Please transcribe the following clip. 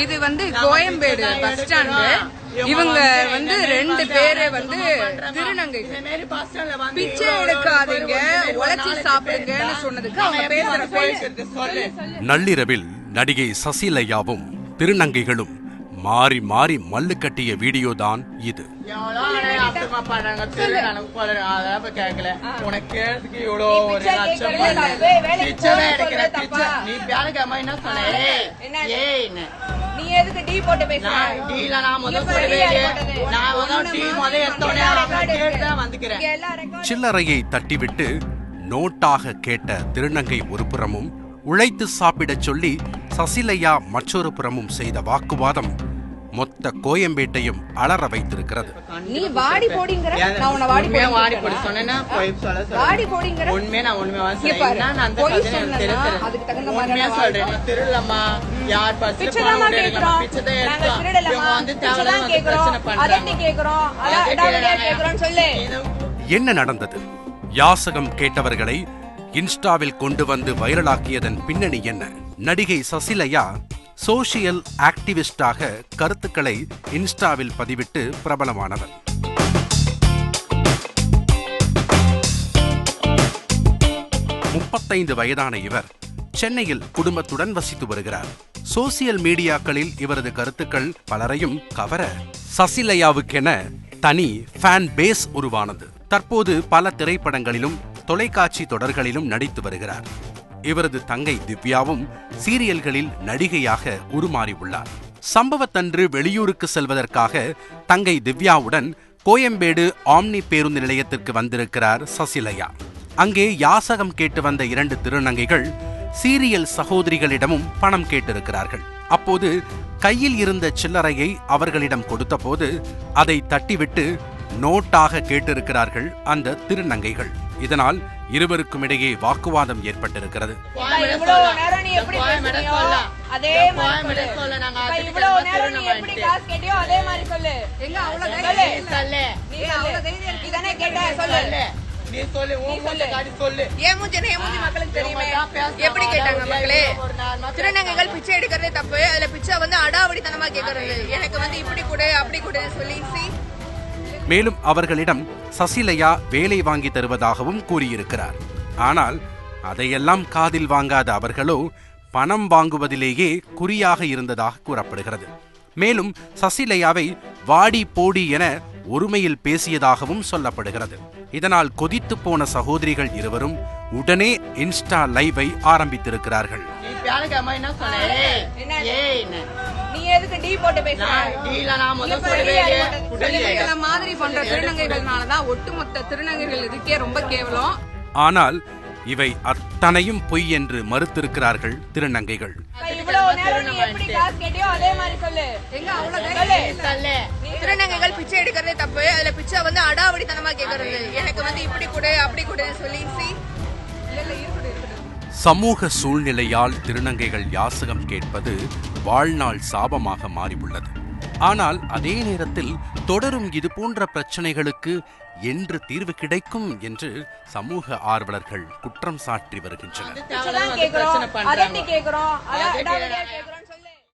இது வந்து Koyambedu bus stand. இவங்க வந்து 2 பேரை வந்து திருநங்கை பிச்சை எடுக்காதீங்க உழைச்சி சாப்பிடுங்கன்னு சொன்னதுக்கு அவங்க பேசுற. நள்ளிரவில் நடிகை சசிலையாவும் திருநங்கைகளும் மாறி மாறி மல்லு கட்டிய வீடியோ தான் இது. சில்லறையை தட்டிவிட்டு நோட்டாக கேட்ட திருநங்கை ஒரு புறமும், உழைத்து சாப்பிடச் சொல்லி சசிலையா மற்றொரு புறமும் செய்த வாக்குவாதம் மொத்த கோயம்பேட்டையும் அலற வைத்திருக்கிறது. நீ வாடி போடிங்கற, நான் உன்னை வாடி போடி சொன்னேனா போய் சொல்ல வாடி போடிங்கற உண்மையா நான் உண்மையா சொல்றேன். நான் அந்த கதை எனக்கு தெரியும். அதுக்கு தகுந்த மாதிரி உண்மையா சொல்றேன். திருடலம்மா யார் பஸ்ல போறாங்க கேக்குறோம். நாங்க திருடலம்மா வந்து தேவலாம் பிரச்சனை பண்றாங்க. அதட்டி கேக்குறோம். அடடா கேக்குறோம்னு சொல்லு. என்ன நடந்தது? யாசகம் கேட்டவர்களை இன்ஸ்டாவில் கொண்டு வந்து வைரலாக்கியதன் பின்னணி என்ன? நடிகை சசிலையா சோஷியல் ஆக்டிவிஸ்டாக கருத்துக்களை இன்ஸ்டாவில் பதிவிட்டு பிரபலமானவர். முப்பத்தைந்து வயதான இவர் சென்னையில் குடும்பத்துடன் வசித்து வருகிறார். சோசியல் மீடியாக்களில் இவரது கருத்துக்கள் பலரையும் கவர சசிலையாவுக்கென தனி ஃபேன் பேஸ் உருவானது. தற்போது பல திரைப்படங்களிலும் தொலைக்காட்சி தொடர்களிலும் நடித்து வருகிறார். இவரது தங்கை திவ்யாவும் சீரியல்களில் நடிகையாக உருமாறியுள்ளார். சம்பவத்தன்று வெளியூருக்கு செல்வதற்காக தங்கை திவ்யாவுடன் கோயம்பேடு ஆம்னி பேருந்து நிலையத்திற்கு வந்திருக்கிறார் சசிலையா. அங்கே யாசகம் கேட்டு வந்த 2 திருநங்கைகள் சீரியல் சகோதரிகளிடமும் பணம் கேட்டிருக்கிறார்கள். அப்போது கையில் இருந்த சில்லறையை அவர்களிடம் கொடுத்தபோது அதை தட்டிவிட்டு நோட்டாக கேட்டிருக்கிறார்கள் அந்த திருநங்கைகள். இதனால் இருவருக்கும் இடையே வாக்குவாதம் ஏற்பட்டிருக்கிறது. திருநங்கைகள் பிச்சை எடுக்கிறதே தப்பு. அதுல பிச்சை வந்து அடாவடித்தனமா கேட்கறது. எனக்கு வந்து இப்படி கொடு அப்படி கொடு சொல்லி மேலும் அவர்களிடம் சசிலையா வேலை வாங்கி தருவதாகவும் கூறியிருக்கிறார். ஆனால் அதையெல்லாம் காதில் வாங்காத அவர்களோ பணம் வாங்குவதிலேயே குறியாக இருந்ததாக கூறப்படுகிறது. மேலும் சசிலையாவை வாடி போடி என ஒருமையில் பேசியதாகவும் சொல்லப்படுகிறது. இதனால் கொதித்து போன சகோதரிகள் இருவரும் உடனே இன்ஸ்டா லைவை ஆரம்பித்திருக்கிறார்கள். ஒட்டுமொத்த திருநங்கைகள் இதுக்கே ரொம்ப கேவலம். ஆனால் இவை அத்தனையும் பொய் என்று மறுத்திருக்கிறார்கள் திருநங்கைகள். திருநங்கைகள் பிச்சை எடுக்கிறதே தப்பு. அதுல பிச்சை வந்து அடாவடித்தனமா கேட்கறது. எனக்கு வந்து இப்படி கொடு அப்படி கொடு சொல்லி சமூக சூழ்நிலையால் திருநங்கைகள் யாசகம் கேட்பது வாழ்நாள் சாபமாக மாறியுள்ளது. ஆனால் அதே நேரத்தில் தொடரும் இது போன்ற பிரச்சனைகளுக்கு என்று தீர்வு கிடைக்கும் என்று சமூக ஆர்வலர்கள் குற்றம் சாட்டி வருகின்றனர்.